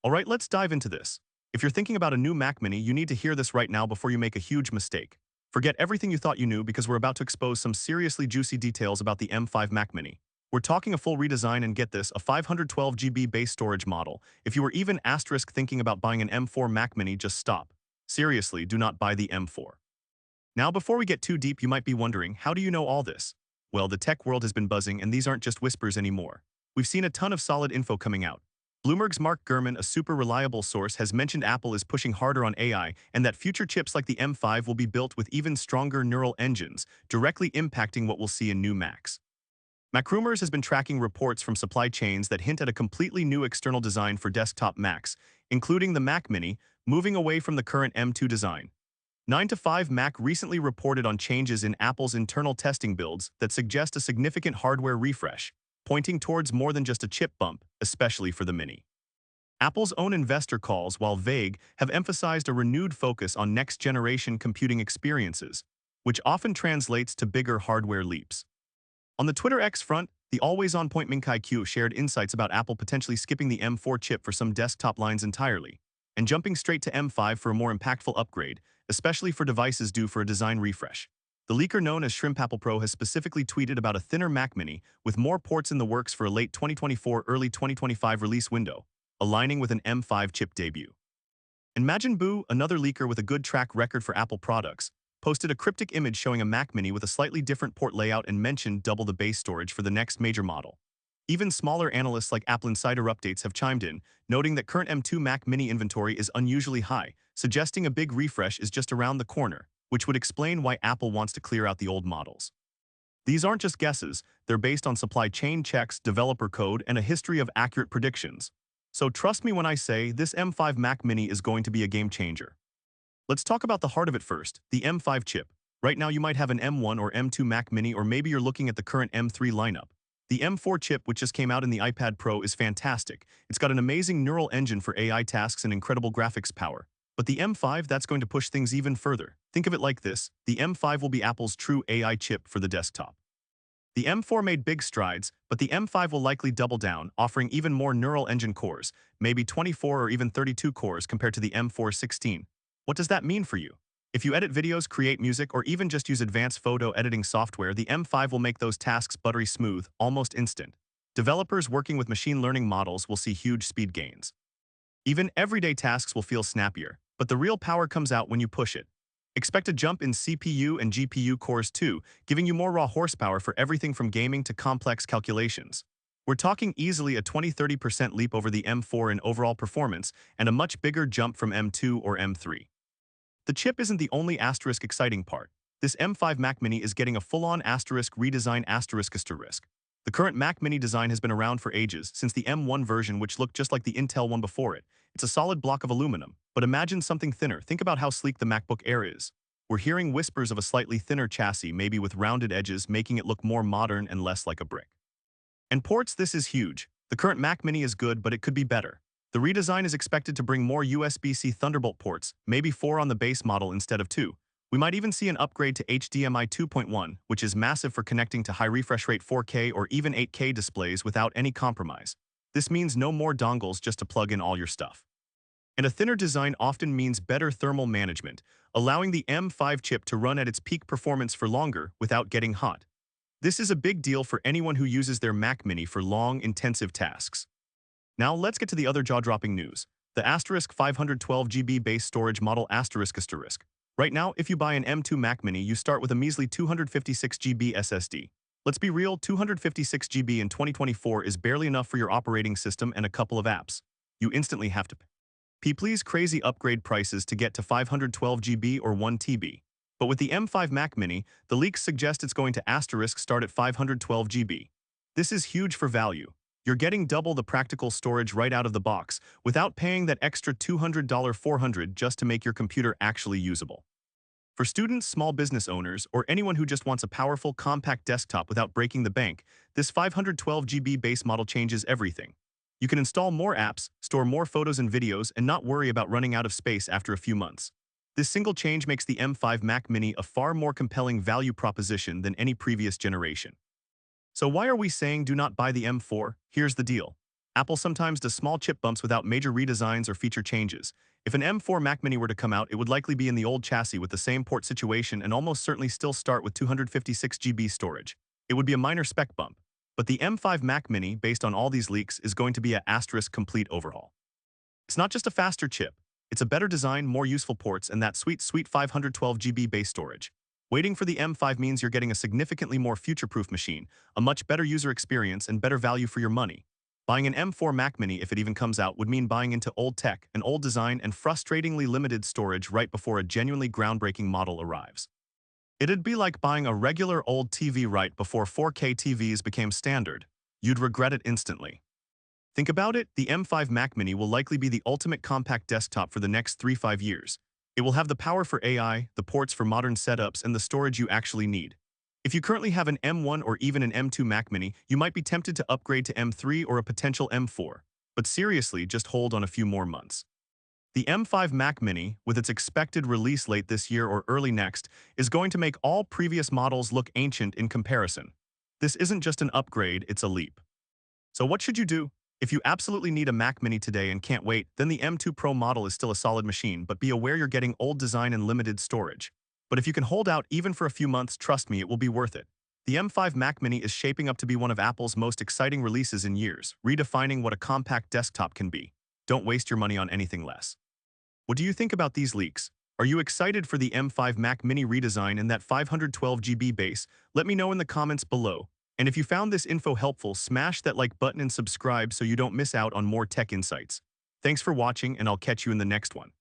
Alright, let's dive into this. If you're thinking about a new Mac Mini, you need to hear this right now before you make a huge mistake. Forget everything you thought you knew because we're about to expose some seriously juicy details about the M5 Mac Mini. We're talking a full redesign and get this, a 512 GB base storage model. If you were even asterisk thinking about buying an M4 Mac Mini, just stop. Seriously, do not buy the M4. Now, before we get too deep, you might be wondering, how do you know all this? Well, the tech world has been buzzing, and these aren't just whispers anymore. We've seen a ton of solid info coming out. Bloomberg's Mark Gurman, a super reliable source, has mentioned Apple is pushing harder on AI and that future chips like the M5 will be built with even stronger neural engines, directly impacting what we'll see in new Macs. MacRumors has been tracking reports from supply chains that hint at a completely new external design for desktop Macs, including the Mac Mini, moving away from the current M2 design. 9 to 5 Mac recently reported on changes in Apple's internal testing builds that suggest a significant hardware refresh, pointing towards more than just a chip bump, especially for the Mini. Apple's own investor calls, while vague, have emphasized a renewed focus on next-generation computing experiences, which often translates to bigger hardware leaps. On the Twitter X front, the always-on-point Minkai Q shared insights about Apple potentially skipping the M4 chip for some desktop lines entirely, and jumping straight to M5 for a more impactful upgrade, especially for devices due for a design refresh. The leaker known as Shrimp Apple Pro has specifically tweeted about a thinner Mac Mini with more ports in the works for a late 2024, early 2025 release window, aligning with an M5 chip debut. Imagine Boo, another leaker with a good track record for Apple products, posted a cryptic image showing a Mac Mini with a slightly different port layout and mentioned double the base storage for the next major model. Even smaller analysts like Apple Insider Updates have chimed in, noting that current M2 Mac Mini inventory is unusually high, suggesting a big refresh is just around the corner, which would explain why Apple wants to clear out the old models. These aren't just guesses, they're based on supply chain checks, developer code, and a history of accurate predictions. So trust me when I say this M5 Mac Mini is going to be a game changer. Let's talk about the heart of it first, the M5 chip. Right now you might have an M1 or M2 Mac Mini, or maybe you're looking at the current M3 lineup. The M4 chip, which just came out in the iPad Pro, is fantastic. It's got an amazing neural engine for AI tasks and incredible graphics power. But the M5, that's going to push things even further. Think of it like this, the M5 will be Apple's true AI chip for the desktop. The M4 made big strides, but the M5 will likely double down, offering even more neural engine cores, maybe 24 or even 32 cores compared to the M4 16. What does that mean for you? If you edit videos, create music, or even just use advanced photo editing software, the M5 will make those tasks buttery smooth, almost instant. Developers working with machine learning models will see huge speed gains. Even everyday tasks will feel snappier, but the real power comes out when you push it. Expect a jump in CPU and GPU cores too, giving you more raw horsepower for everything from gaming to complex calculations. We're talking easily a 20–30% leap over the M4 in overall performance and a much bigger jump from M2 or M3. The chip isn't the only asterisk exciting part. This M5 Mac Mini is getting a full-on asterisk redesign asterisk asterisk. The current Mac Mini design has been around for ages, since the M1 version, which looked just like the Intel one before it. It's a solid block of aluminum, but imagine something thinner. Think about how sleek the MacBook Air is. We're hearing whispers of a slightly thinner chassis, maybe with rounded edges, making it look more modern and less like a brick. And ports, this is huge. The current Mac Mini is good, but it could be better. The redesign is expected to bring more USB-C Thunderbolt ports, maybe 4 on the base model instead of 2. We might even see an upgrade to HDMI 2.1, which is massive for connecting to high refresh rate 4K or even 8K displays without any compromise. This means no more dongles just to plug in all your stuff. And a thinner design often means better thermal management, allowing the M5 chip to run at its peak performance for longer without getting hot. This is a big deal for anyone who uses their Mac Mini for long, intensive tasks. Now let's get to the other jaw-dropping news. The asterisk 512 GB base storage model asterisk asterisk. Right now, if you buy an M2 Mac Mini, you start with a measly 256 GB SSD. Let's be real, 256 GB in 2024 is barely enough for your operating system and a couple of apps. You instantly have to pay. Please crazy upgrade prices to get to 512 GB or 1 TB. But with the M5 Mac Mini, the leaks suggest it's going to asterisk start at 512 GB. This is huge for value. You're getting double the practical storage right out of the box, without paying that extra $200 $400 just to make your computer actually usable. For students, small business owners, or anyone who just wants a powerful, compact desktop without breaking the bank, this 512 GB base model changes everything. You can install more apps, store more photos and videos, and not worry about running out of space after a few months. This single change makes the M5 Mac Mini a far more compelling value proposition than any previous generation. So why are we saying do not buy the M4? Here's the deal. Apple sometimes does small chip bumps without major redesigns or feature changes. If an M4 Mac Mini were to come out, it would likely be in the old chassis with the same port situation and almost certainly still start with 256 GB storage. It would be a minor spec bump. But the M5 Mac Mini, based on all these leaks, is going to be a asterisk complete overhaul. It's not just a faster chip. It's a better design, more useful ports, and that sweet 512 GB base storage. Waiting for the M5 means you're getting a significantly more future-proof machine, a much better user experience, and better value for your money. Buying an M4 Mac Mini, if it even comes out, would mean buying into old tech, an old design, and frustratingly limited storage right before a genuinely groundbreaking model arrives. It'd be like buying a regular old TV right before 4K TVs became standard. You'd regret it instantly. Think about it, the M5 Mac Mini will likely be the ultimate compact desktop for the next 3-5 years. It will have the power for AI, the ports for modern setups, and the storage you actually need. If you currently have an M1 or even an M2 Mac Mini, you might be tempted to upgrade to M3 or a potential M4. But seriously, just hold on a few more months. The M5 Mac Mini, with its expected release late this year or early next, is going to make all previous models look ancient in comparison. This isn't just an upgrade, it's a leap. So what should you do? If you absolutely need a Mac Mini today and can't wait, then the M2 Pro model is still a solid machine, but be aware you're getting old design and limited storage. But if you can hold out even for a few months, trust me, it will be worth it. The M5 Mac Mini is shaping up to be one of Apple's most exciting releases in years, redefining what a compact desktop can be. Don't waste your money on anything less. What do you think about these leaks? Are you excited for the M5 Mac Mini redesign and that 512 GB base? Let me know in the comments below. And if you found this info helpful, smash that like button and subscribe so you don't miss out on more tech insights. Thanks for watching, and I'll catch you in the next one.